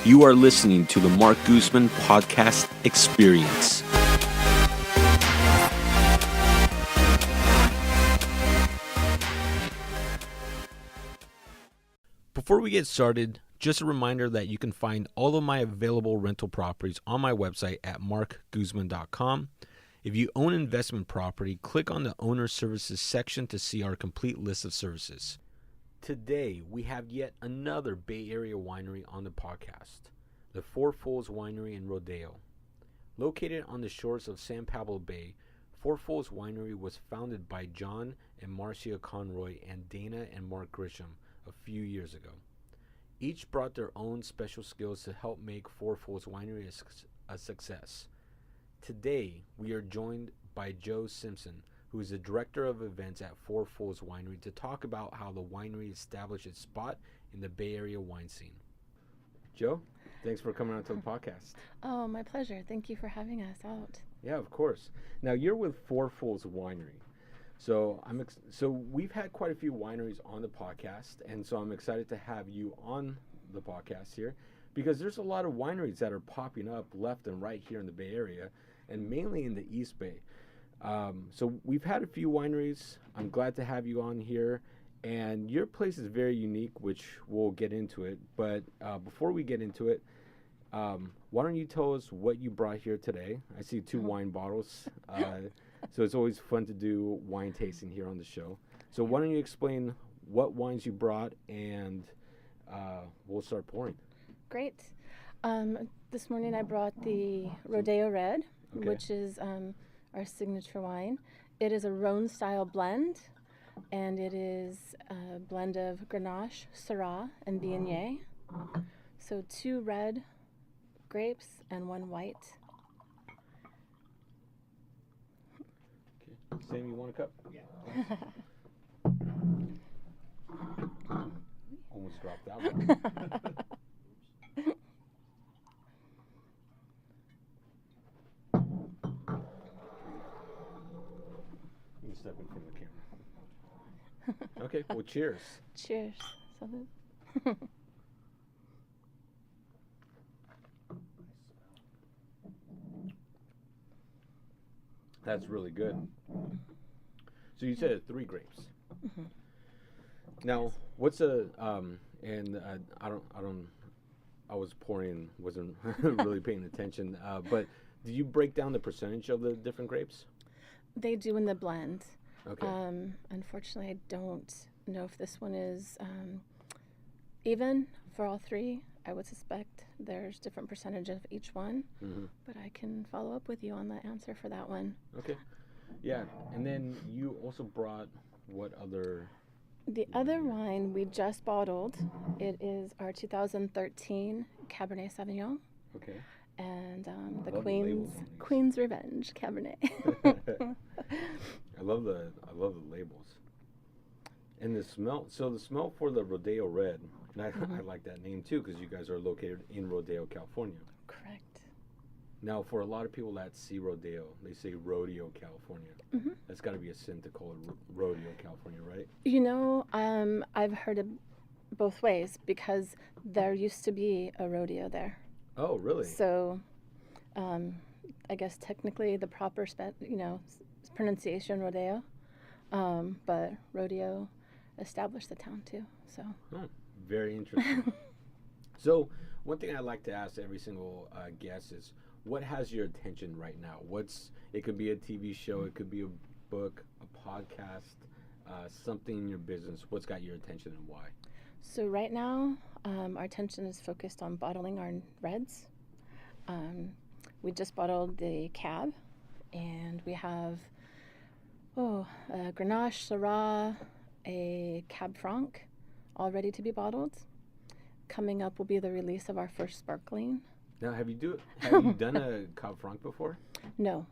You are listening to the Marc Guzman Podcast Experience. Before we get started, just a reminder that you can find all of my available rental properties on my website at marcguzman.com. If you own investment property, click on the Owner Services section to see our complete list of services. Today, we have yet another Bay Area winery on the podcast, the Four Fools Winery in Rodeo. Located on the shores of San Pablo Bay, Four Fools Winery was founded by John and Marcia Conroy and Dana and Marc Grisham a few years ago. Each brought their own special skills to help make Four Fools Winery a success. Today, we are joined by Jo Simpson, who is the director of events at Four Fools Winery, to talk about how the winery established its spot in the Bay Area wine scene. Jo, thanks for coming out to the podcast. Oh, my pleasure. Thank you for having us out. Yeah, of course. Now, you're with Four Fools Winery. So we've had quite a few wineries on the podcast, and so I'm excited to have you on the podcast here because there's a lot of wineries that are popping up left and right here in the Bay Area, and mainly in the East Bay. So we've had a few wineries. I'm glad to have you on here, and your place is very unique, which we'll get into it. But before we get into it, why don't you tell us what you brought here today? I see two wine bottles. So it's always fun to do wine tasting here on the show. So why don't you explain what wines you brought, and we'll start pouring. Great. This morning I brought the Rodeo Red, which is our signature wine. It is a Rhone-style blend, and it is a blend of Grenache, Syrah, and Viognier. So 2 red grapes and 1 white. Okay. Sam, you want a cup? Yeah. Almost dropped that one. Step in from the camera. Okay, well, cheers. Cheers. That's really good. So you said 3 grapes. Mm-hmm. Now, what's a I was pouring, wasn't really paying attention. But did you break down the percentage of the different grapes? They do in the blend. Okay. Unfortunately, I don't know if this one is even for all 3. I would suspect there's different percentage of each one, but I can follow up with you on the answer for that one. Okay. Yeah, and then you also brought what other? The other wine we just bottled. It is our 2013 Cabernet Sauvignon. Okay. And the Queen's Revenge Cabernet. I love the labels, and the smell. So the smell for the Rodeo Red, and I like that name too because you guys are located in Rodeo, California. Correct. Now, for a lot of people that see Rodeo, they say Rodeo, California. Mm-hmm. That's got to be a sin to call it Rodeo, California, right? You know, I've heard it both ways because there used to be a rodeo there. Oh, really? So, I guess technically the proper pronunciation Rodeo, but Rodeo established the town too. So. Oh, very interesting. So, one thing I like to ask every single guest is, what has your attention right now? It could be a TV show, it could be a book, a podcast, something in your business. What's got your attention and why? So right now, our attention is focused on bottling our reds. We just bottled the Cab, and we have a Grenache, Syrah, a Cab Franc, all ready to be bottled. Coming up will be the release of our first sparkling. Now, have you done a Cab Franc before? No.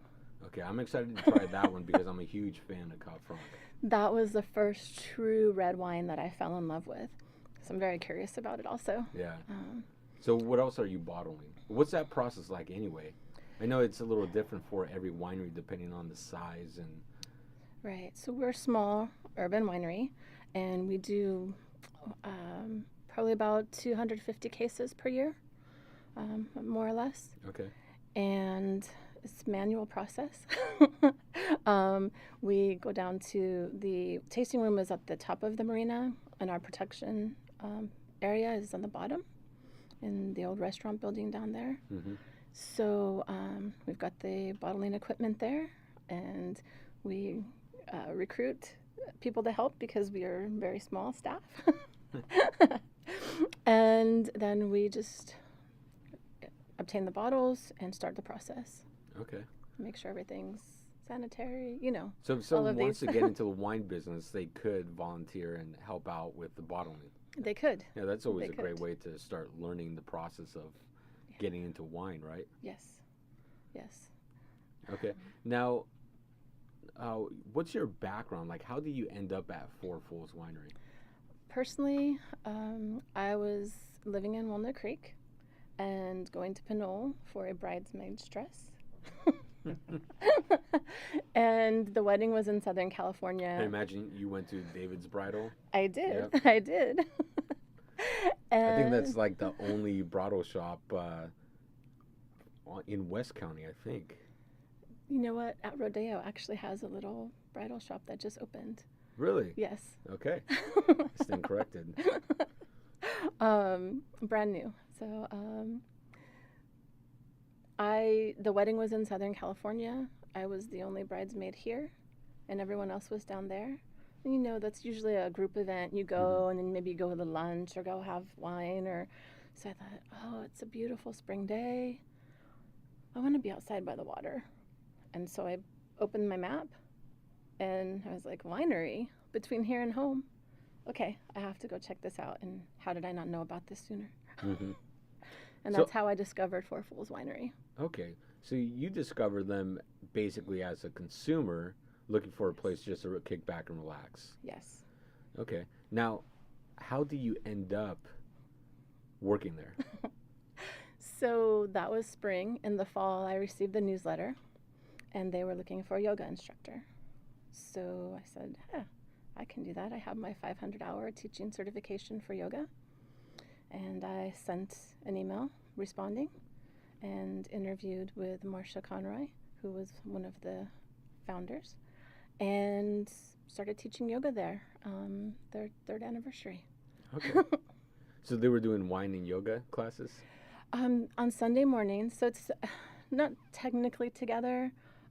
Okay, I'm excited to try that one because I'm a huge fan of Cab Franc. That was the first true red wine that I fell in love with. So I'm very curious about it also. Yeah. So what else are you bottling? What's that process like anyway? I know it's a little different for every winery depending on the size and... Right. So we're a small urban winery, and we do probably about 250 cases per year. more or less. Okay. And it's manual process. We go down to the tasting room is at the top of the marina, and our production area is on the bottom in the old restaurant building down there. Mm-hmm. So we've got the bottling equipment there, and we recruit people to help because we are very small staff. And then we just obtain the bottles and start the process. Okay. Make sure everything's sanitary, So if someone wants these. to get into the wine business, they could volunteer and help out with the bottling. They could. Yeah, that's always They a great could. way to start learning the process of getting into wine, right? Yes. Yes. Okay. Now, what's your background? Like, how did you end up at Four Fools Winery? Personally, I was living in Walnut Creek and going to Pinole for a bridesmaid's dress. And the wedding was in Southern California. I imagine you went to David's Bridal. I did. Yep. I did. I think that's like the only bridal shop in West County, I think. You know what? At Rodeo actually has a little bridal shop that just opened. Really? Yes. Okay. Stand corrected. Brand new. So the wedding was in Southern California. I was the only bridesmaid here, and everyone else was down there. And that's usually a group event. You go, and then maybe you go to lunch or go have wine. So I thought, oh, it's a beautiful spring day. I want to be outside by the water. And so I opened my map, and I was like, winery between here and home. Okay, I have to go check this out. And how did I not know about this sooner? Mm-hmm. And that's how I discovered Four Fools Winery. Okay, so you discovered them basically as a consumer looking for a place just to kick back and relax. Yes. Okay, now how do you end up working there? So that was spring. In the fall, I received the newsletter, and they were looking for a yoga instructor. So I said, I can do that. I have my 500-hour teaching certification for yoga. And I sent an email responding and interviewed with Marcia Conroy, who was one of the founders, and started teaching yoga there, their third anniversary. Okay. So they were doing wine and yoga classes? On Sunday mornings, so it's not technically together.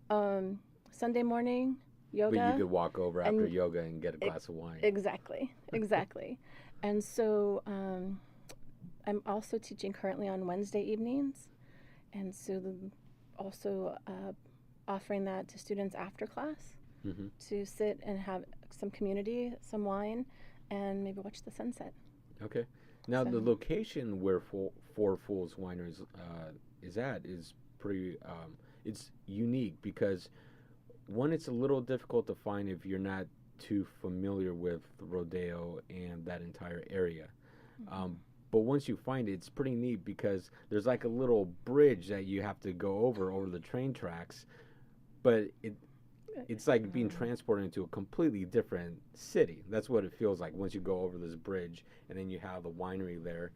Sunday morning, yoga. But you could walk over after yoga and get a glass of wine. Exactly. And so I'm also teaching currently on Wednesday evenings, and so also offering that to students after class to sit and have some community, some wine, and maybe watch the sunset. Okay. Now, the location where Four Fools Winery is pretty, it's unique because, one, it's a little difficult to find if you're not too familiar with Rodeo and that entire area. But once you find it, it's pretty neat because there's like a little bridge that you have to go over the train tracks, but it's like being transported into a completely different city. That's what it feels like once you go over this bridge, and then you have the winery there,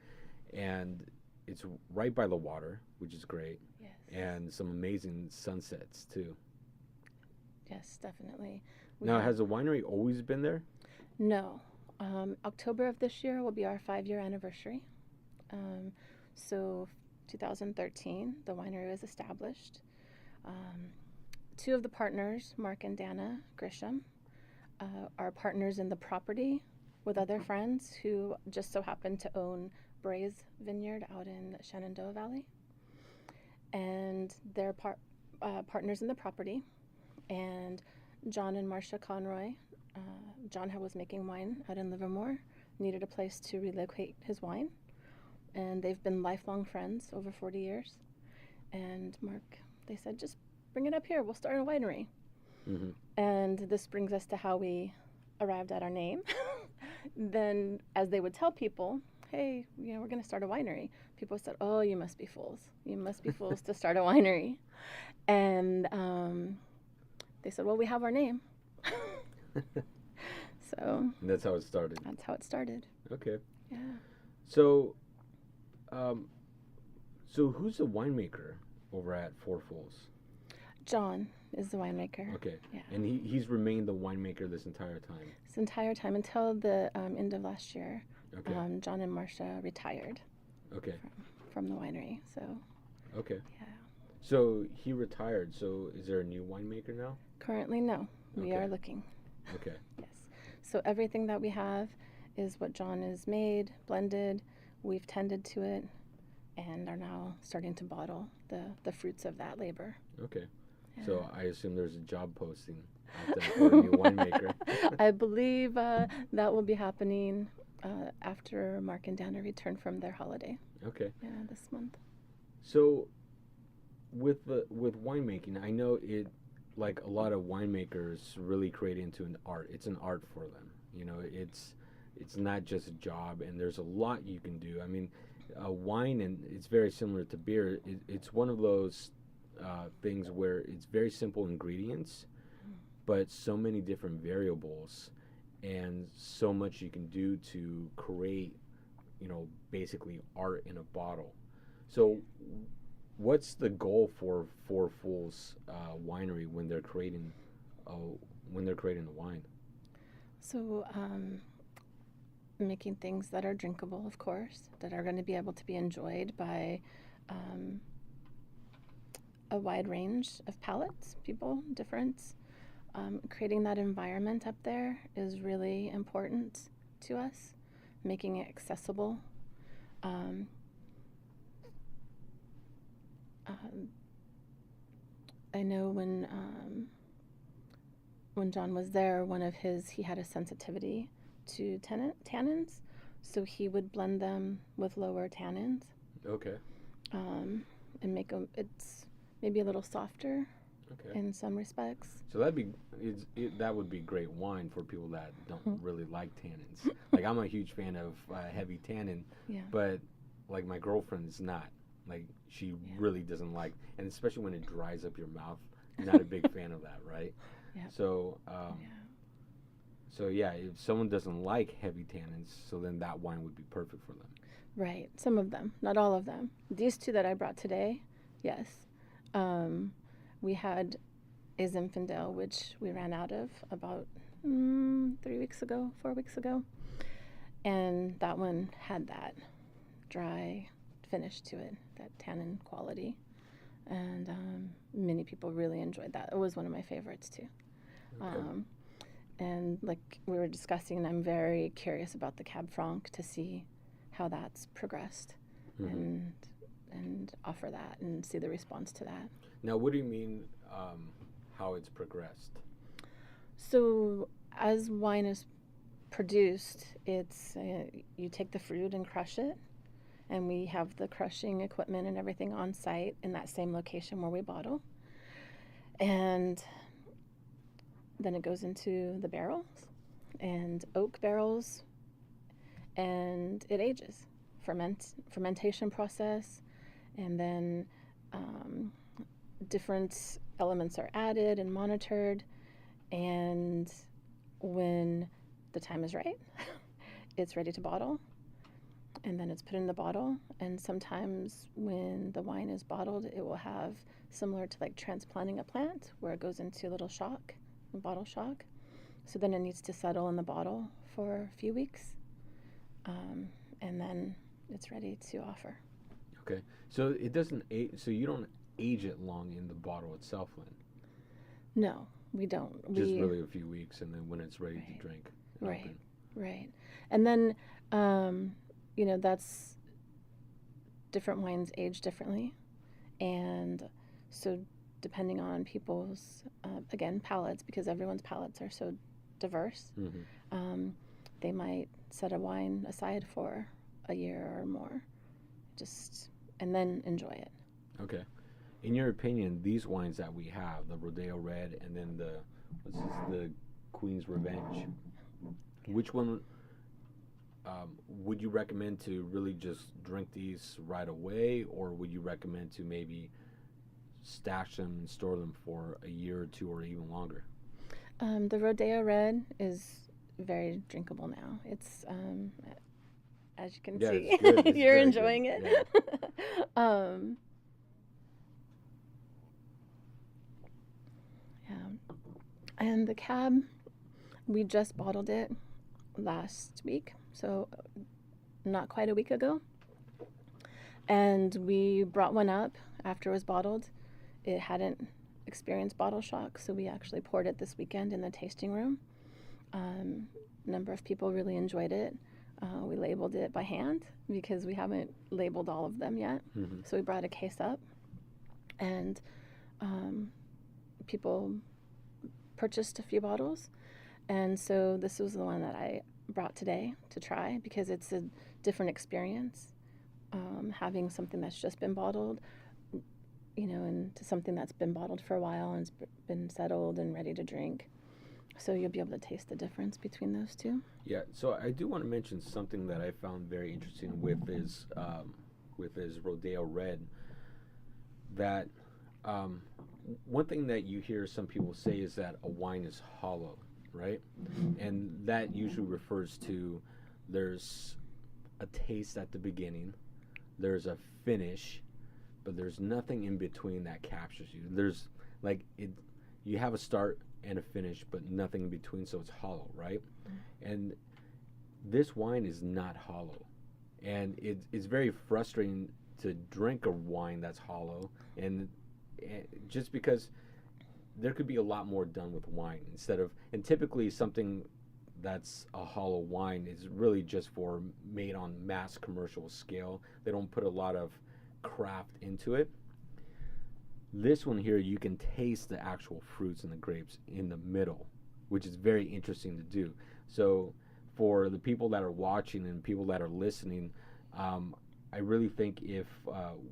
and it's right by the water, which is great. Yes. And some amazing sunsets too. Yes, definitely. Now, has the winery always been there? No. October of this year will be our 5-year anniversary. So 2013, the winery was established. Two of the partners, Marc and Dana Grisham, are partners in the property with other friends who just so happen to own Bray's Vineyard out in Shenandoah Valley. And they're partners in the property. And John and Marcia Conroy, John was making wine out in Livermore, needed a place to relocate his wine. And they've been lifelong friends over 40 years. And Marc, they said, just bring it up here. We'll start a winery. And this brings us to how we arrived at our name. Then, as they would tell people, hey, we're going to start a winery, people said, oh, you must be fools. You must be fools to start a winery. And they said, well, we have our name. So And that's how it started. that's how it started. Okay. Yeah. So, So who's the winemaker over at Four Fools? John is the winemaker. Okay. Yeah. And he's remained the winemaker this entire time? This entire time until the end of last year. Okay. John and Marcia retired. Okay. From the winery, so. Okay. Yeah. So he retired. So is there a new winemaker now? Currently, no. We Okay. are looking. Okay. Yes. So everything that we have is what John has made, blended. We've tended to it, and are now starting to bottle the fruits of that labor. Okay. Yeah. So I assume there's a job posting out there for a new winemaker. I believe that will be happening after Marc and Dana return from their holiday. Okay. Yeah, this month. So with winemaking, I know it, like a lot of winemakers really create into an art. It's an art for them. You know, it's not just a job, and there's a lot you can do. I mean, wine, and it's very similar to beer. It's one of those things where it's very simple ingredients, but so many different variables, and so much you can do to create, you know, basically art in a bottle. So what's the goal for Four Fools Winery when they're creating the wine? So, making things that are drinkable, of course, that are going to be able to be enjoyed by a wide range of palates, people, difference. Creating that environment up there is really important to us, making it accessible. I know when John was there, he had a sensitivity to tannins, so he would blend them with lower tannins. Okay. And make them, it's maybe a little softer. Okay. In some respects. So that would be great wine for people that don't really like tannins. Like, I'm a huge fan of heavy tannin, Yeah. but like my girlfriend is not. Like, she really doesn't like, and especially when it dries up your mouth. Not a big fan of that, right? Yeah. So so yeah, if someone doesn't like heavy tannins, so then that wine would be perfect for them. Right. Some of them, not all of them. These two that I brought today, yes. We had a Zinfandel, which we ran out of about 4 weeks ago. And that one had that dry finish to it, that tannin quality. And many people really enjoyed that. It was one of my favorites, too. Okay. And like we were discussing, I'm very curious about the Cab Franc to see how that's progressed and offer that and see the response to that. Now, what do you mean how it's progressed? So as wine is produced, it's you take the fruit and crush it, and we have the crushing equipment and everything on site in that same location where we bottle. And then it goes into the barrels, and oak barrels, and it ages. Fermentation process, and then different elements are added and monitored, and when the time is right, it's ready to bottle, and then it's put in the bottle. And sometimes when the wine is bottled, it will have, similar to like transplanting a plant, where it goes into a little shock, a bottle shock. So then it needs to settle in the bottle for a few weeks, and then it's ready to offer. Okay, so it doesn't age. So you don't age it long in the bottle itself, then? No, we don't. Just really a few weeks, and then when it's ready to drink. Right, right. And then, that's different wines age differently. And so depending on people's, again, palates, because everyone's palates are so diverse, they might set a wine aside for a year or more, and then enjoy it. Okay. In your opinion, these wines that we have, the Rodeo Red and then the Queen's Revenge, which one would you recommend to really just drink these right away, or would you recommend to maybe stash them and store them for a year or two or even longer? The Rodeo Red is very drinkable now. It's as you can Yeah, see. it's good. It's You're very enjoying good. it. Yeah. Yeah. And the cab, we just bottled it last week, so not quite a week ago. And we brought one up after it was bottled. It hadn't experienced bottle shock, so we actually poured it this weekend in the tasting room. A number of people really enjoyed it. We labeled it by hand because we haven't labeled all of them yet. Mm-hmm. So we brought a case up, and people purchased a few bottles. And so this was the one that I brought today to try because it's a different experience. Having something that's just been bottled, into something that's been bottled for a while and has been settled and ready to drink. So you'll be able to taste the difference between those two. Yeah, so I do want to mention something that I found very interesting with his Rodeo Red. That one thing that you hear some people say is that a wine is hollow, right? And that usually refers to there's a taste at the beginning, there's a finish, but there's nothing in between that captures you. There's you have a start and a finish, but nothing in between, so it's hollow, right? And this wine is not hollow, and it's very frustrating to drink a wine that's hollow, and just because there could be a lot more done with wine and typically something that's a hollow wine is really just for made on mass commercial scale. They don't put a lot of craft into it. This one here, you can taste the actual fruits and the grapes in the middle, which is very interesting to do. So for the people that are watching and people that are listening, I really think if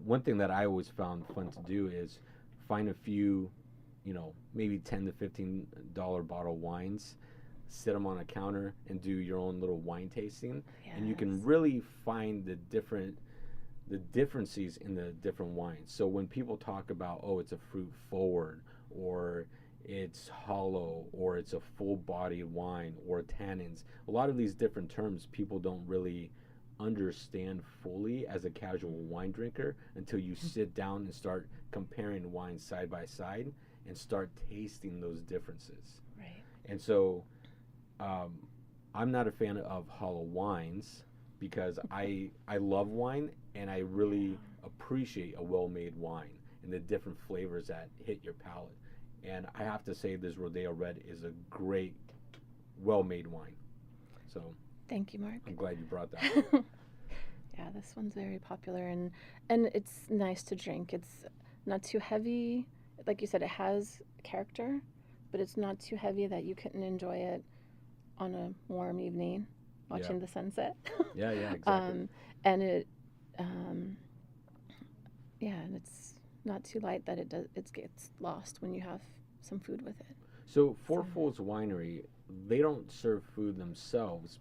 one thing that I always found fun to do is find a few, maybe $10 to $15 bottle wines, sit them on a counter and do your own little wine tasting. Yes. And you can really find the differences in the different wines. So when people talk about, oh, it's a fruit forward, or it's hollow, or it's a full body wine, or tannins, a lot of these different terms people don't really understand fully as a casual wine drinker until you sit down and start comparing wines side by side and start tasting those differences. Right. And so I'm not a fan of hollow wines because I love wine and I really appreciate a well-made wine and the different flavors that hit your palate. And I have to say this Rodeo Red is a great, well-made wine. So thank you, Marc. I'm glad you brought that up. Yeah, this one's very popular and it's nice to drink. It's not too heavy. Like you said, it has character, but it's not too heavy that you couldn't enjoy it on a warm evening watching the sunset. Yeah, exactly. And it and it's not too light that it gets lost when you have some food with it. So Four Fools Winery, they don't serve food themselves,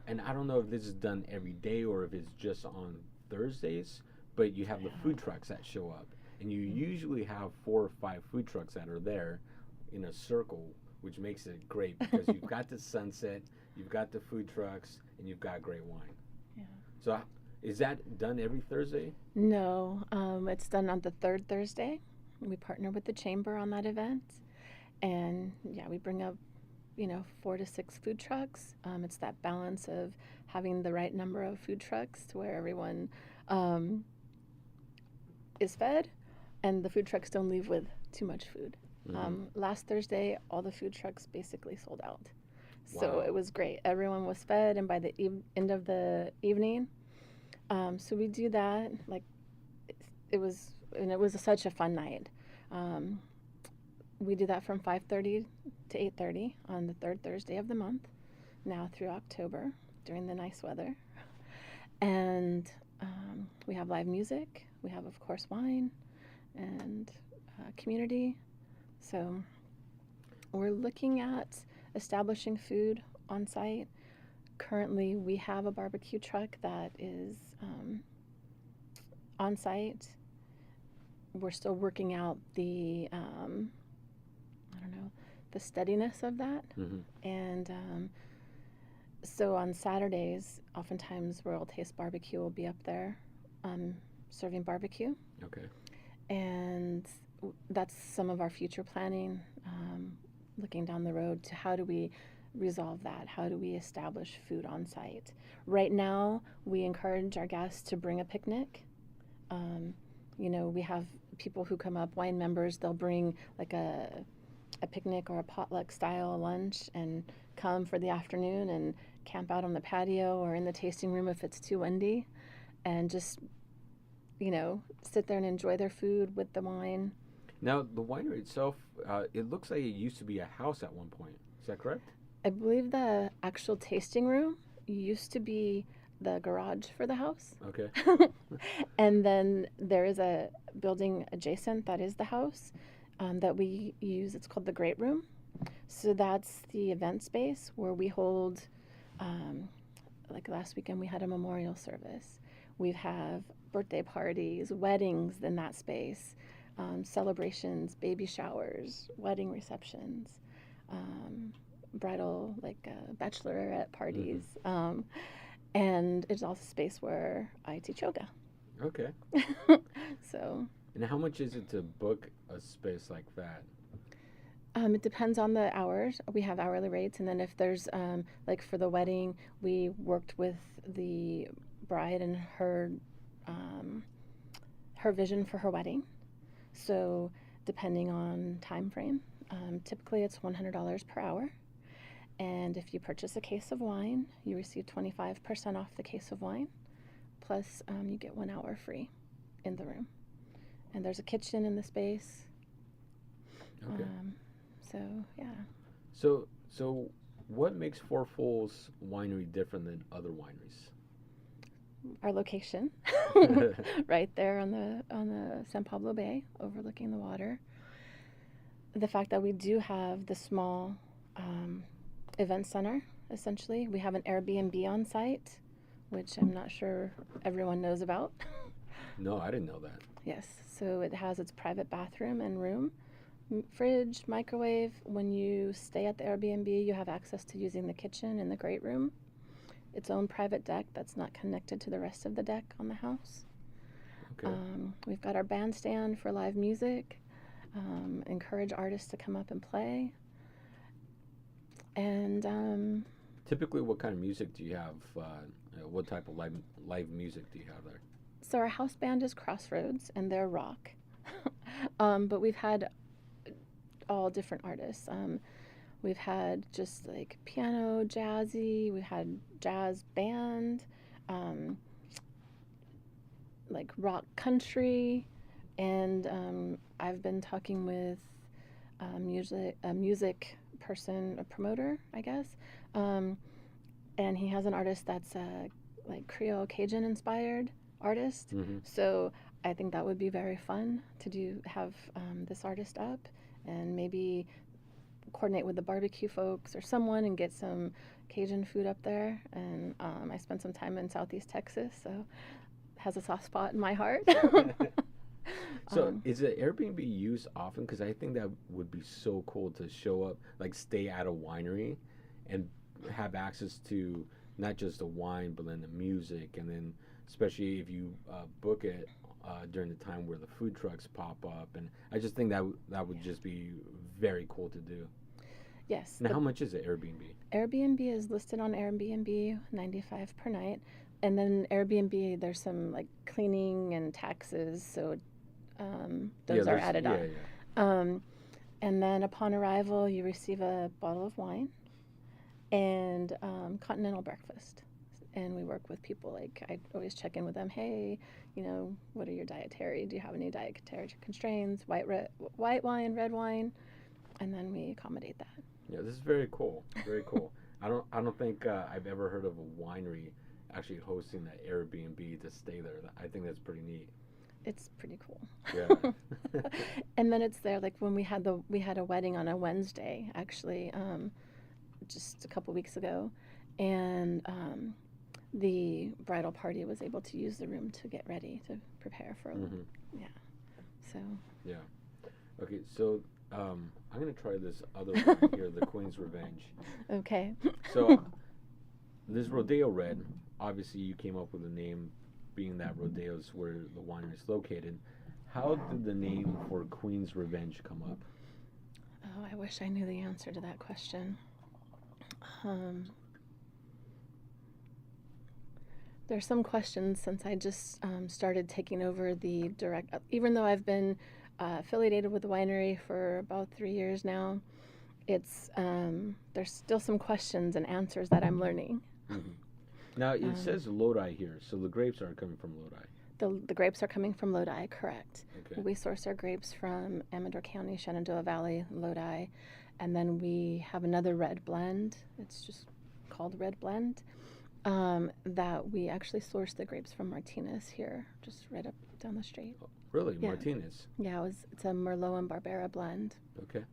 and I don't know if this is done every day or if it's just on Thursdays, but you have the food trucks that show up, and you usually have 4 or 5 food trucks that are there in a circle, which makes it great because you've got the sunset, you've got the food trucks, and you've got great wine. Yeah. So is that done every Thursday? No, it's done on the third Thursday. We partner with the chamber on that event, and we bring up 4 to 6 food trucks. It's that balance of having the right number of food trucks to where everyone is fed and the food trucks don't leave with too much food. Last Thursday, all the food trucks basically sold out. So it was great. Everyone was fed, and by the end of the evening, so we do that. It was such a fun night. We do that from 5:30 to 8:30 on the third Thursday of the month, now through October during the nice weather. And we have live music. We have, of course, wine and community. So we're looking at establishing food on site. Currently, we have a barbecue truck that is on site. We're still working out the the steadiness of that, and So on Saturdays, oftentimes Royal Taste Barbecue will be up there serving barbecue. Okay. And that's some of our future planning, looking down the road to how do we resolve that? How do we establish food on site? Right now, we encourage our guests to bring a picnic. We have people who come up, wine members, they'll bring like a picnic or a potluck style lunch and come for the afternoon and camp out on the patio or in the tasting room if it's too windy and just sit there and enjoy their food with the wine. Now, the winery itself, it looks like it used to be a house at one point. Is that correct? I believe the actual tasting room used to be the garage for the house. Okay. And then there is a building adjacent that is the house that we use. It's called the Great Room. So that's the event space where we hold, like last weekend we had a memorial service. We have birthday parties, weddings in that space, celebrations, baby showers, wedding receptions, bridal, bachelorette parties. Mm-hmm. And it's also a space where I teach yoga. Okay. So. And how much is it to book a space like that? It depends on the hours. We have hourly rates, and then if there's like for the wedding, we worked with the bride and her vision for her wedding. So depending on time frame, typically it's $100 per hour. And if you purchase a case of wine, you receive 25% off the case of wine, plus you get 1 hour free in the room. And there's a kitchen in the space. Okay. So, yeah. So what makes Four Fools Winery different than other wineries? Our location, right there on the San Pablo Bay, overlooking the water. The fact that we do have the small event center, essentially. We have an Airbnb on site, which I'm not sure everyone knows about. No, I didn't know that. Yes, so it has its private bathroom and room, fridge, microwave. When you stay at the Airbnb, you have access to using the kitchen and the great room. Its own private deck that's not connected to the rest of the deck on the house. Okay. We've got our bandstand for live music. Encourage artists to come up and play. And typically, what kind of music do you have? What type of live music do you have there? So our house band is Crossroads, and they're rock. But we've had all different artists. We've had just like piano, jazzy. We've had jazz band, like rock country, and I've been talking with a music person, a promoter, I guess, and he has an artist that's like Creole Cajun inspired artist. Mm-hmm. So I think that would be very fun to have this artist up and maybe coordinate with the barbecue folks or someone and get some Cajun food up there. And I spent some time in Southeast Texas, so it has a soft spot in my heart. So is the Airbnb used often? Because I think that would be so cool to show up, like stay at a winery and have access to not just the wine, but then the music, and then especially if you book it during the time where the food trucks pop up. And I just think that would just be very cool to do. Yes. Now, how much is it, Airbnb? Airbnb is listed on Airbnb, $95 per night. And then Airbnb, there's some like cleaning and taxes, so those are added on. Yeah. And then upon arrival, you receive a bottle of wine and continental breakfast. And we work with people, like I always check in with them. Hey, what are your dietary? Do you have any dietary constraints? White wine, red wine, and then we accommodate that. Yeah, this is very cool. Very cool. I don't think I've ever heard of a winery actually hosting an Airbnb to stay there. I think that's pretty neat. It's pretty cool. Yeah. And then it's there, like when we had a wedding on a Wednesday, actually, just a couple weeks ago, and the bridal party was able to use the room to get ready to prepare for. Yeah. So. Yeah. Okay, so I'm gonna try this other one here, the Queen's Revenge. Okay. So this Rodeo Red, obviously you came up with the name, being that Rodeo is where the winery is located. How did the name for Queen's Revenge come up? Oh, I wish I knew the answer to that question. There's some questions since I just started taking over the direct, even though I've been affiliated with the winery for about 3 years now, it's there's still some questions and answers that I'm learning. Mm-hmm. Now, it says Lodi here, so the grapes are coming from Lodi. The grapes are coming from Lodi, correct. Okay. We source our grapes from Amador County, Shenandoah Valley, Lodi, and then we have another red blend. It's just called Red Blend. That we actually source the grapes from Martinez here, just right up down the street. Oh, really? Yeah. Martinez? Yeah, it's a Merlot and Barbera blend. Okay.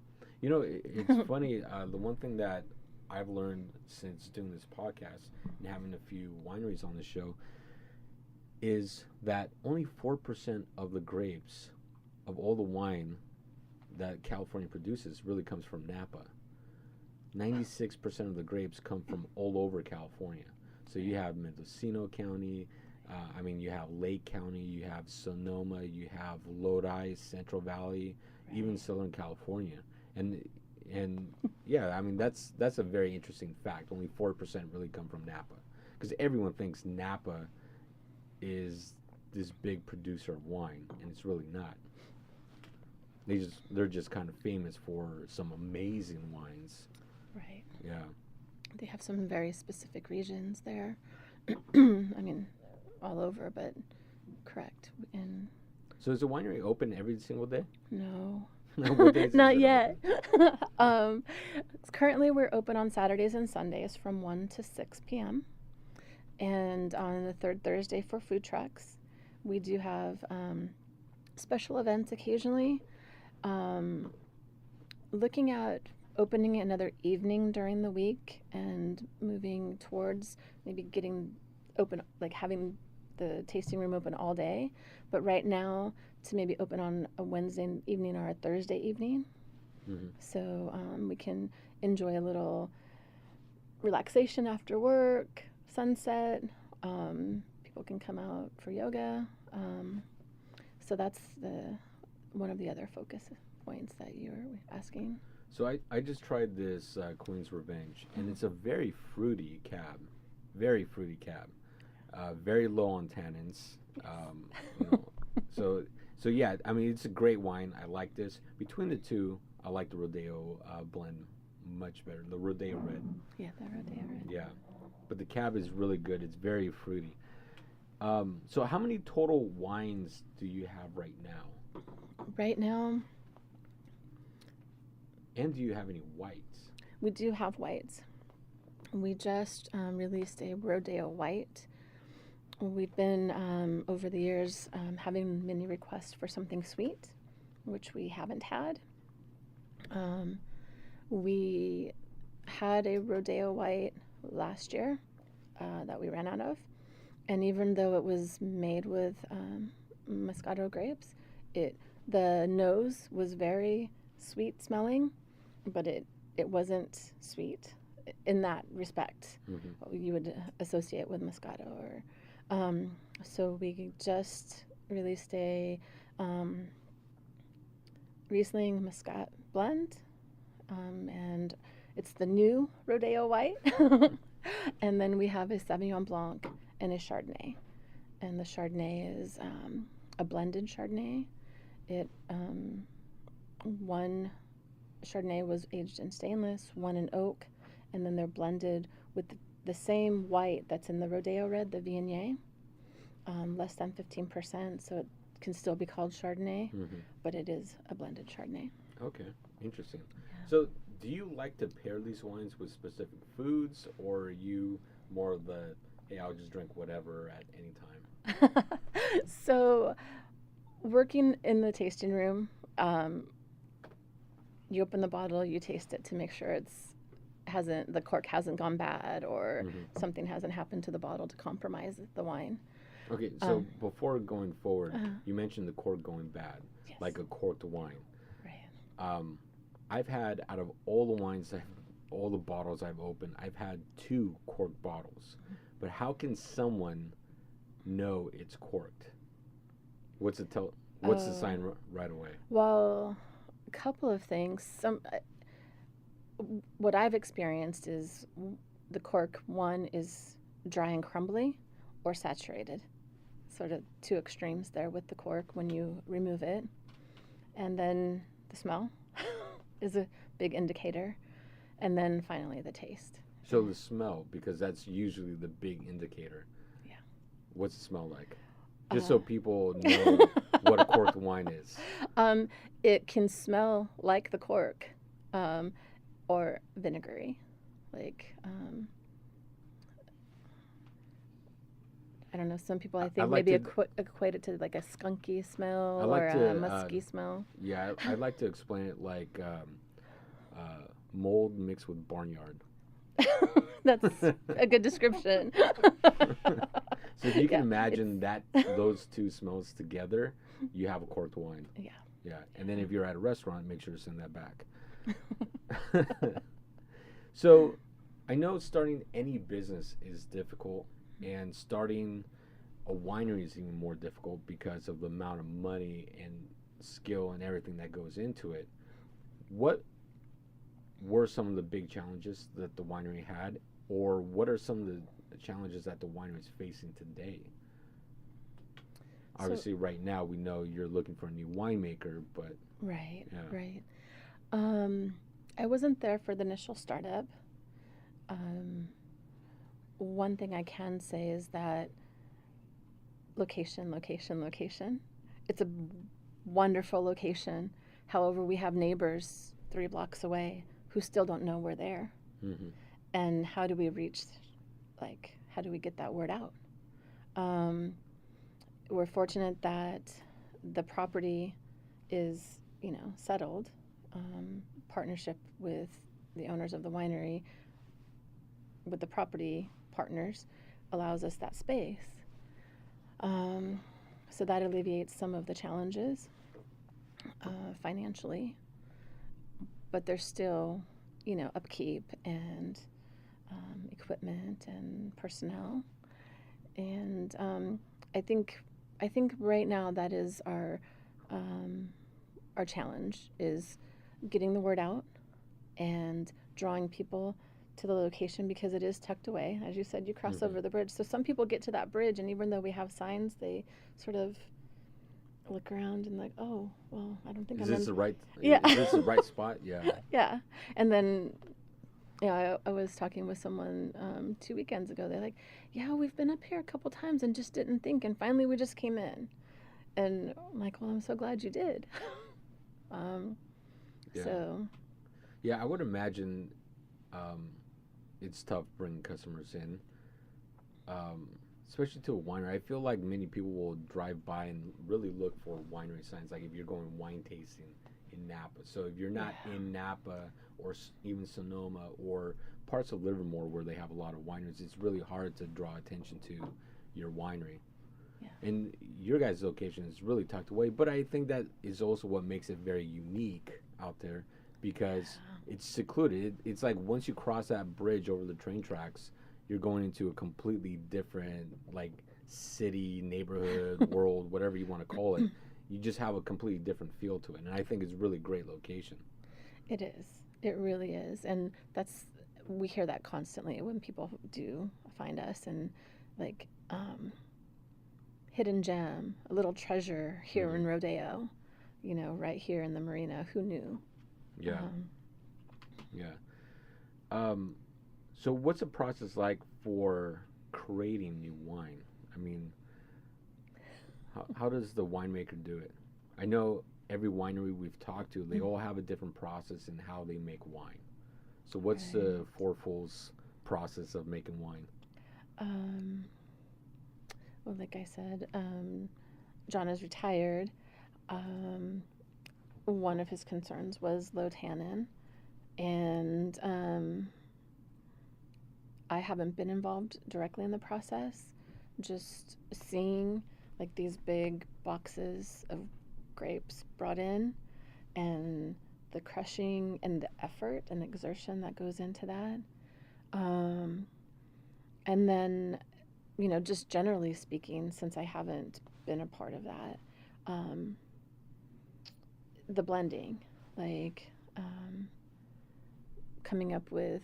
You know, it's funny, the one thing that I've learned since doing this podcast and having a few wineries on the show is that only 4% of the grapes of all the wine that California produces really comes from Napa. 96% of the grapes come from all over California. So you have Mendocino County, you have Lake County, you have Sonoma, you have Lodi, Central Valley, even Southern California. And yeah, I mean, that's a very interesting fact. Only 4% really come from Napa. Because everyone thinks Napa is this big producer of wine, and it's really not. They're just kind of famous for some amazing wines. Right. Yeah. They have some very specific regions there. I mean, all over, but correct. And so is the winery open every single day? no. What days is Not it yet. Currently, we're open on Saturdays and Sundays from 1 to 6 p.m. And on the third Thursday for food trucks. We do have special events occasionally. Looking at opening another evening during the week and moving towards maybe getting open, like having the tasting room open all day. But right now, to maybe open on a Wednesday evening or a Thursday evening. Mm-hmm. So we can enjoy a little relaxation after work, sunset. People can come out for yoga. So that's one of the other focus points that you were asking. So I just tried this Queen's Revenge, and it's a very fruity cab. Very fruity cab. Very low on tannins. So yeah, I mean, it's a great wine. I like this. Between the two, I like the Rodeo blend much better. The Rodeo Red. Yeah, the Rodeo Red. Yeah. But the cab is really good. It's very fruity. So how many total wines do you have right now? Right now, and do you have any whites? We do have whites. We just released a Rodeo white. We've been, over the years, having many requests for something sweet, which we haven't had. We had a Rodeo white last year that we ran out of. And even though it was made with Moscato grapes, the nose was very sweet smelling, but it wasn't sweet in that respect. Mm-hmm. What you would associate with Moscato. So we just released a Riesling Muscat blend, and it's the new Rodeo white. And then we have a Sauvignon Blanc and a Chardonnay. And the Chardonnay is a blended Chardonnay. One Chardonnay was aged in stainless, one in oak, and then they're blended with the same white that's in the Rodeo Red, the Viognier, less than 15%, so it can still be called Chardonnay, mm-hmm. but it is a blended Chardonnay. Okay, interesting. Yeah. So do you like to pair these wines with specific foods, or are you more of the, hey, I'll just drink whatever at any time? So working in the tasting room, you open the bottle, you taste it to make sure the cork hasn't gone bad, or mm-hmm. something hasn't happened to the bottle to compromise the wine. Okay, so before going forward, you mentioned the cork going bad, yes. Like a corked wine. Right. I've had, out of all the wines all the bottles I've opened, I've had 2 corked bottles. But how can someone know it's corked? What's the sign right away? Well, a couple of things. What I've experienced is the cork, one is dry and crumbly or saturated. Sort of 2 extremes there with the cork when you remove it. And then the smell is a big indicator. And then finally the taste. So the smell, because that's usually the big indicator. Yeah. What's it smell like? Just so people know what a corked wine is. It can smell like the cork, or vinegary. Like, I don't know, some people I think maybe equate it to like a skunky smell or a musky smell. Yeah, I'd like to explain it like mold mixed with barnyard. That's a good description. So if you can imagine those 2 smells together, you have a corked wine. Yeah. Yeah. And then if you're at a restaurant, make sure to send that back. So I know starting any business is difficult, and starting a winery is even more difficult because of the amount of money and skill and everything that goes into it. What were some of the big challenges that the winery had, or what are some of the challenges that the winery is facing today? Obviously, right now we know you're looking for a new winemaker, but right. I wasn't there for the initial startup. One thing I can say is that location. It's a wonderful location. However, we have neighbors 3 blocks away who still don't know we're there. Mm-hmm. And how do we reach, how do we get that word out? We're fortunate that the property is, settled. Partnership with the owners of the winery, with the property partners, allows us that space. So that alleviates some of the challenges financially. But there's still, upkeep and equipment and personnel. And I think right now that is our challenge, is getting the word out and drawing people to the location, because it is tucked away. As you said, you cross over the bridge. So some people get to that bridge, and even though we have signs, they sort of look around and like, oh, well, I don't think is I'm this in... the right Yeah. Is this the right spot? Yeah. Yeah. And then I was talking with someone 2 weekends ago. They're like, yeah, we've been up here a couple times and just didn't think, and finally we just came in. And I'm like, well, I'm so glad you did. Yeah. So Yeah, I would imagine it's tough bringing customers in, especially to a winery. I feel like many people will drive by and really look for winery signs, like if you're going wine tasting in Napa. So if you're not in Napa or even Sonoma or parts of Livermore where they have a lot of wineries, it's really hard to draw attention to your winery. Yeah. And your guys' location is really tucked away, but I think that is also what makes it very unique out there, because it's secluded. It's like once you cross that bridge over the train tracks, you're going into a completely different, like, city, neighborhood, world, whatever you want to call it. You just have a completely different feel to it, and I think it's a really great location. It is. It really is. And we hear that constantly when people do find us, and like, hidden gem, a little treasure here in Rodeo, right here in the marina. Who knew? Yeah. So what's the process like for creating new wine? I mean, how does the winemaker do it? I know every winery we've talked to, they all have a different process in how they make wine. So what's the Four Fools process of making wine? Well, like I said, John is retired. One of his concerns was low tannin, and I haven't been involved directly in the process, just seeing like these big boxes of grapes brought in and the crushing and the effort and exertion that goes into that. And then, just generally speaking, since I haven't been a part of that, the blending, like coming up with,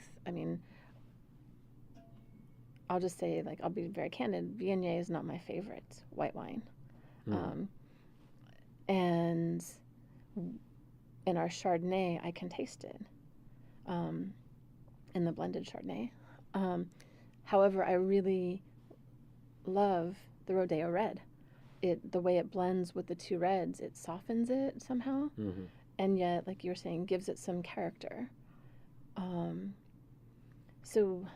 I'll just say, like, I'll be very candid, Viognier is not my favorite white wine. And in our Chardonnay, I can taste it, in the blended Chardonnay. However, I really love the Rodeo red. The way it blends with the two reds, it softens it somehow, and yet, like you were saying, gives it some character. So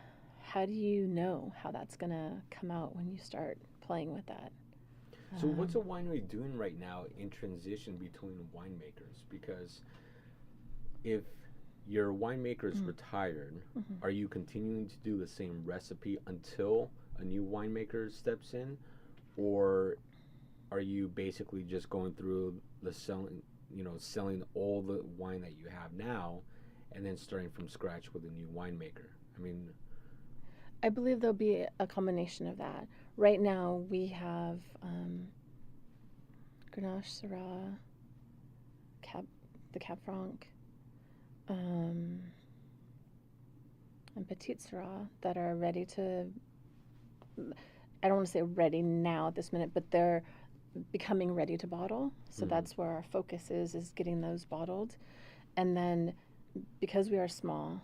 how do you know how that's going to come out when you start playing with that? So what's a winery doing right now in transition between winemakers? Because if your winemaker is retired, are you continuing to do the same recipe until a new winemaker steps in? Or are you basically just going through the selling all the wine that you have now and then starting from scratch with a new winemaker? I believe there'll be a combination of that. Right now we have Grenache, Syrah, the Cab Franc, and Petite Syrah that are ready to, I don't want to say ready now at this minute, but they're becoming ready to bottle. So that's where our focus is getting those bottled. And then because we are small,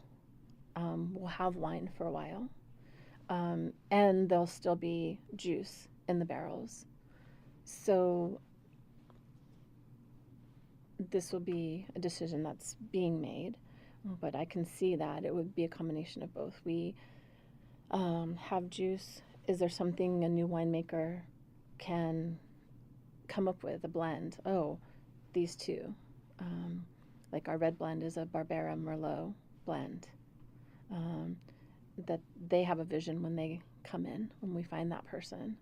we'll have wine for a while. And there'll still be juice in the barrels. So this will be a decision that's being made, but I can see that it would be a combination of both. We have juice. Is there something a new winemaker can come up with, a blend? Oh, these two. Like our red blend is a Barbera Merlot blend. That they have a vision when they come in, when we find that person.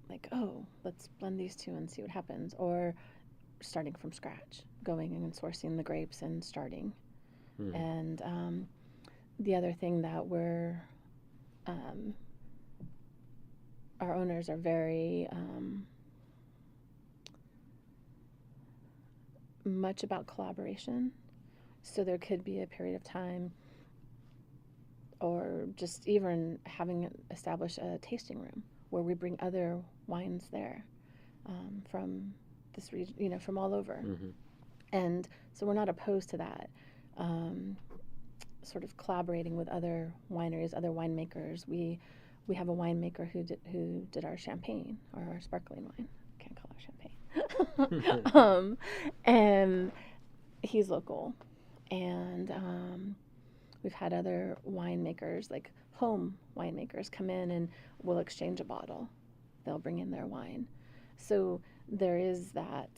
Like, oh, let's blend these two and see what happens. Or starting from scratch, going and sourcing the grapes and starting. And the other thing that our owners are very much about collaboration. So there could be a period of time, or just even having established a tasting room where we bring other wines there from this region, from all over. And so we're not opposed to that. Sort of collaborating with other wineries, other winemakers. We have a winemaker who did our champagne, or our sparkling wine. Can't call it champagne. And he's local. And we've had other winemakers, like home winemakers, come in and we'll exchange a bottle. They'll bring in their wine. So there is that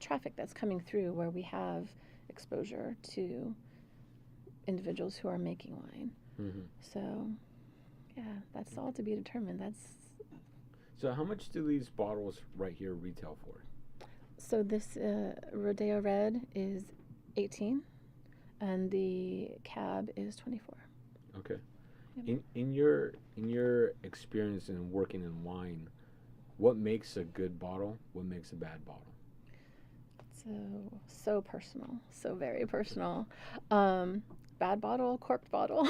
traffic that's coming through where we have exposure to individuals who are making wine. So, yeah, that's all to be determined. So how much do these bottles right here retail for? So this Rodeo Red is 18, and the Cab is 24. Okay. Yep. In your experience in working in wine, what makes a good bottle? What makes a bad bottle? So personal, so very personal. Bad bottle, corked bottle.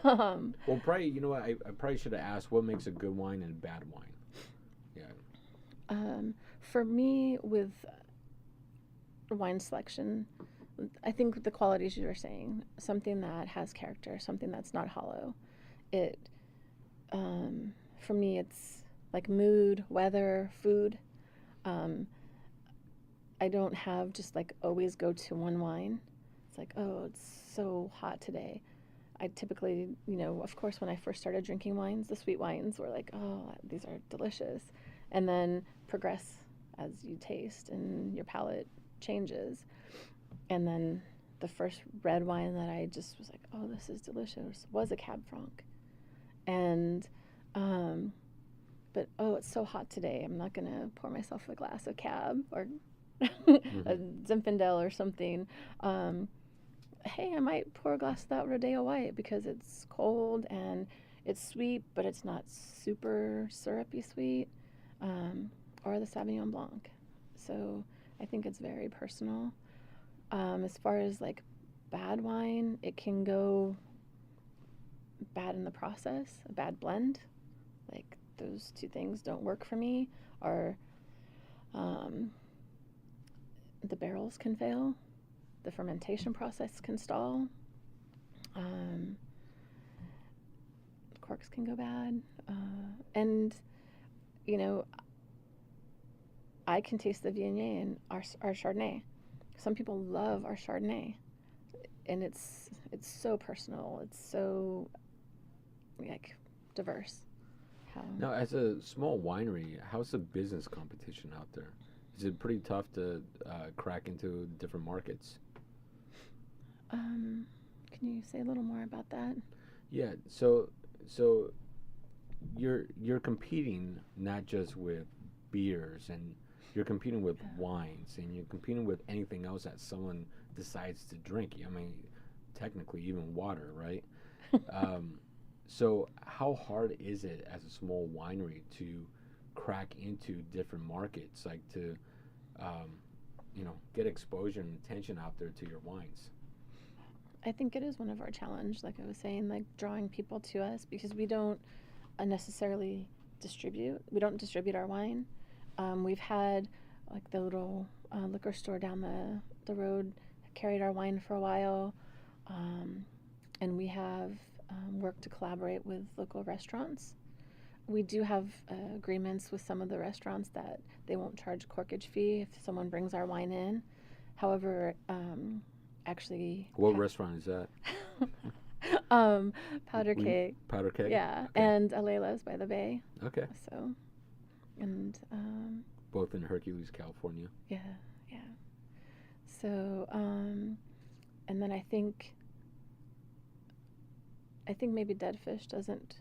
Well, probably, you know what? I probably should have asked what makes a good wine and a bad wine. Yeah. For me, with wine selection, I think the qualities you were saying, something that has character, something that's not hollow. For me, it's like mood, weather, food. I don't have just like always go to one wine. It's like, oh, it's so hot today. I typically, of course, when I first started drinking wines, the sweet wines were like, oh, these are delicious. And then progress as you taste and your palate changes. And then the first red wine that I just was like, oh, this is delicious, was a Cab Franc. And but oh, it's so hot today. I'm not gonna pour myself a glass of Cab or Mm-hmm. a Zinfandel or something. Hey, I might pour a glass of that Rodeo White because it's cold and it's sweet, but it's not super syrupy sweet, or the Sauvignon Blanc. So I think it's very personal. As far as like bad wine, it can go bad in the process, a bad blend. Like those two things don't work for me, or the barrels can fail, the fermentation process can stall, corks can go bad, and you know, I can taste the Viognier in our Chardonnay. Some people love our Chardonnay, and it's so personal. It's so like diverse. How Now, as a small winery, how's the business competition out there? Is it pretty tough to crack into different markets? can you say a little more about that? Yeah, so you're competing not just with beers, and you're competing with wines, and you're competing with anything else that someone decides to drink. I mean, technically even water, right? um, so how hard is it as a small winery to crack into different markets, like to um, get exposure and attention out there to your wines? I think it is one of our challenge, like I was saying, like drawing people to us because we don't necessarily distribute. We don't distribute our wine. We've had like the little liquor store down the road carried our wine for a while, and we have worked to collaborate with local restaurants. We do have agreements with some of the restaurants that they won't charge a corkage fee if someone brings our wine in. However, actually, What restaurant is that? Powder Cake, Powder Keg? yeah, Okay. and Aleila's by the Bay. Okay. So, and Both in Hercules, California. yeah, yeah. So, and then I think maybe Dead Fish doesn't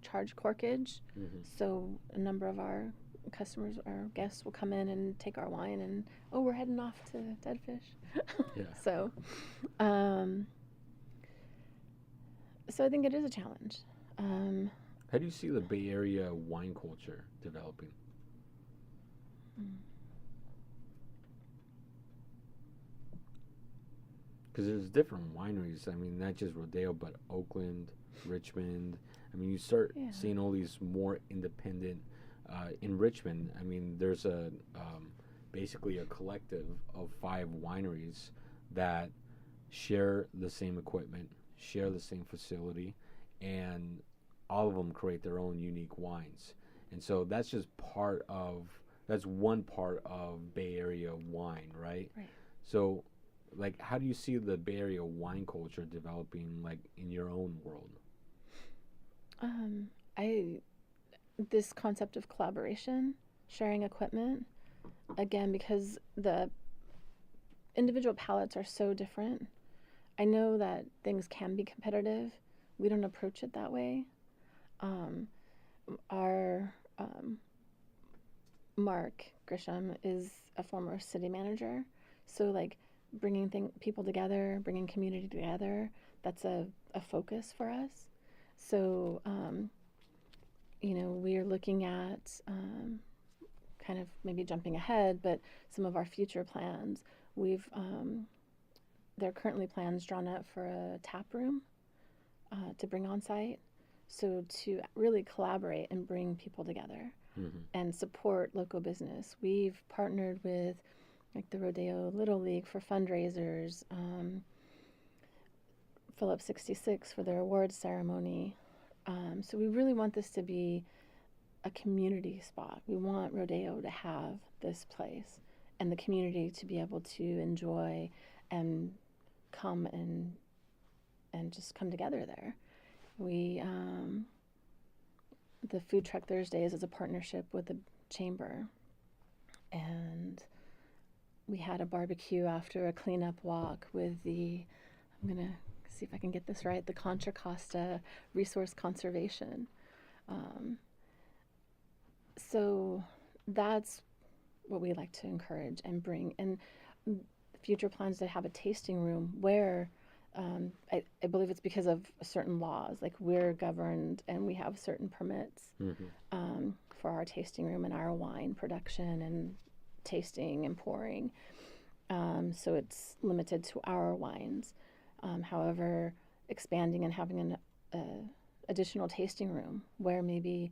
charge corkage, Mm-hmm. so a number of our customers, our guests will come in and take our wine and, oh, we're heading off to Dead Fish. Yeah. So, so I think it is a challenge. How do you see the Bay Area wine culture developing? Because there's different wineries. I mean, not just Rodeo, but Oakland, Richmond. I mean, you start Yeah. seeing all these more independent. In Richmond, I mean, there's a basically a collective of 5 wineries that share the same equipment, share the same facility, and all of them create their own unique wines. And so that's one part of Bay Area wine, right? Right. So, like, how do you see the Bay Area wine culture developing, like, in your own world? This concept of collaboration, sharing equipment, again, because the individual palates are so different. I know that things can be competitive. We don't approach it that way. Our Marc Grisham is a former city manager, so like bringing people together, bringing community together, that's a focus for us. So, we are looking at kind of maybe jumping ahead, but some of our future plans, there are currently plans drawn up for a tap room to bring on site. So to really collaborate and bring people together Mm-hmm. and support local business. We've partnered with like the Rodeo Little League for fundraisers, Phillips 66 for their awards ceremony. So we really want this to be a community spot. We want Rodeo to have this place and the community to be able to enjoy and come and just come together there. We the Food Truck Thursdays is a partnership with the chamber, and we had a barbecue after a cleanup walk with I'm gonna see if I can get this right, the Contra Costa Resource Conservation. So that's what we like to encourage and bring. And future plans to have a tasting room where I believe it's because of certain laws, like we're governed and we have certain permits for our tasting room and our wine production and tasting and pouring. So it's limited to our wines. However, expanding and having an additional tasting room where maybe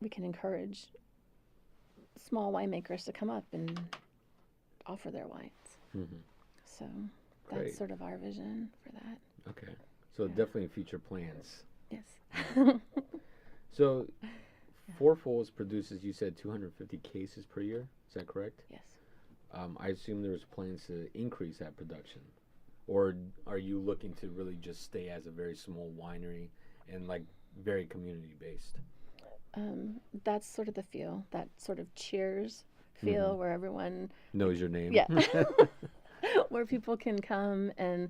we can encourage small winemakers to come up and offer their wines. So that's Great. sort of our vision for that. Okay. So definitely future plans. Yes. So Four Fools produces, you said, 250 cases per year. Is that correct? Yes. I assume there's plans to increase that production. Or are you looking to really just stay as a very small winery and like very community based? That's sort of the feel, that sort of Cheers feel where everyone knows your name. Yeah. Where people can come and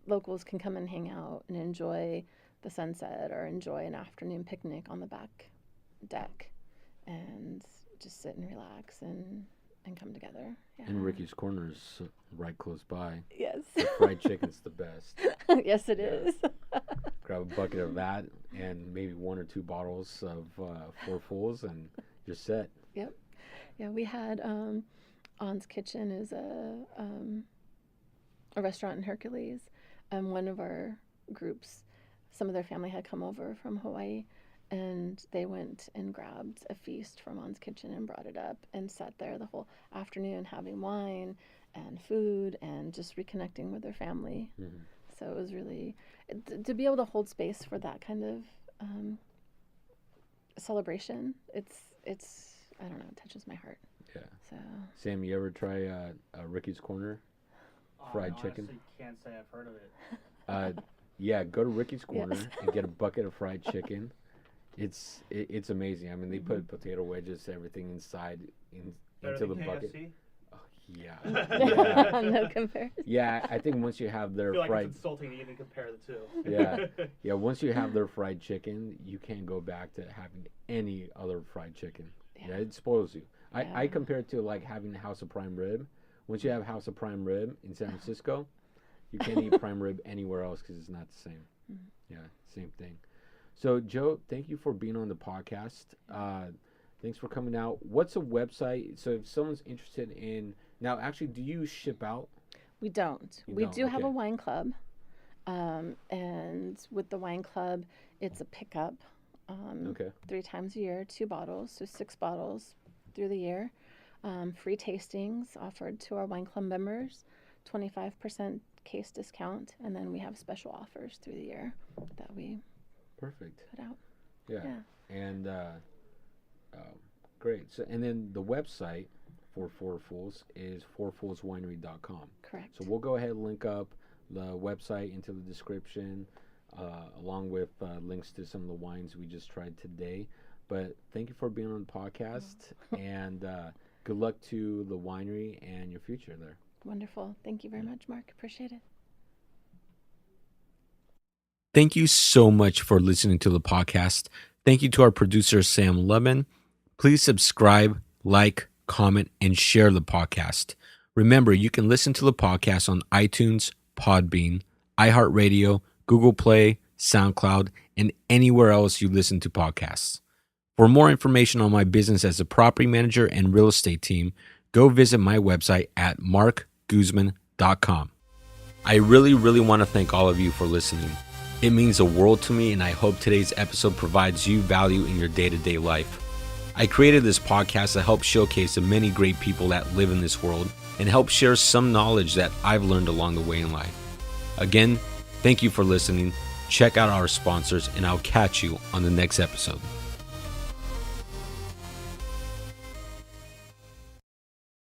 locals can come and hang out and enjoy the sunset or enjoy an afternoon picnic on the back deck and just sit and relax and come together. Yeah. And Ricky's Corner is right close by. Yes. The fried chicken's the best. Yes, it is. Grab a bucket of that and maybe 1 or 2 bottles of Four Fools and you're set. Yep. Yeah, we had On's Kitchen is a restaurant in Hercules, and one of our groups, some of their family had come over from Hawaii, and they went and grabbed a feast from On's Kitchen and brought it up and sat there the whole afternoon having wine and food and just reconnecting with their family. So it was really, to be able to hold space for that kind of celebration, it's I don't know, it touches my heart. Yeah. So Sam, you ever try Ricky's Corner fried chicken? I can't say I've heard of it. Yeah, go to Ricky's Corner and get a bucket of fried chicken. It's amazing. I mean, they put potato wedges, everything inside into the bucket. KFC? Oh, yeah. No comparison. Yeah, I think once you have their I feel like fried, it's insulting to even compare the two. yeah, once you have their fried chicken, you can't go back to having any other fried chicken. Yeah, it spoils you. I compare it to like having House of Prime Rib. Once you have House of Prime Rib in San Francisco, you can't eat prime rib anywhere else because it's not the same. Yeah, same thing. So, Jo, thank you for being on the podcast. Thanks for coming out. What's a website? So if someone's interested in... Now, actually, do you ship out? We don't. You we don't, do have a okay. wine club. And with the wine club, it's a pickup. 3 times a year, 2 bottles, so 6 bottles through the year. Free tastings offered to our wine club members, 25% case discount, and then we have special offers through the year that we Perfect. put out. Yeah. Yeah. And great. So, and then the website for Four Fools is fourfoolswinery.com. Correct. So we'll go ahead and link up the website into the description, along with links to some of the wines we just tried today. But thank you for being on the podcast, and good luck to the winery and your future there. Wonderful. Thank you very much, Marc. Appreciate it. Thank you so much for listening to the podcast. Thank you to our producer, Sam Lubin. Please subscribe, like, comment, and share the podcast. Remember, you can listen to the podcast on iTunes, Podbean, iHeartRadio, Google Play, SoundCloud, and anywhere else you listen to podcasts. For more information on my business as a property manager and real estate team, go visit my website at marcguzman.com. I really want to thank all of you for listening. It means the world to me, and I hope today's episode provides you value in your day-to-day life. I created this podcast to help showcase the many great people that live in this world and help share some knowledge that I've learned along the way in life. Again, thank you for listening. Check out our sponsors, and I'll catch you on the next episode.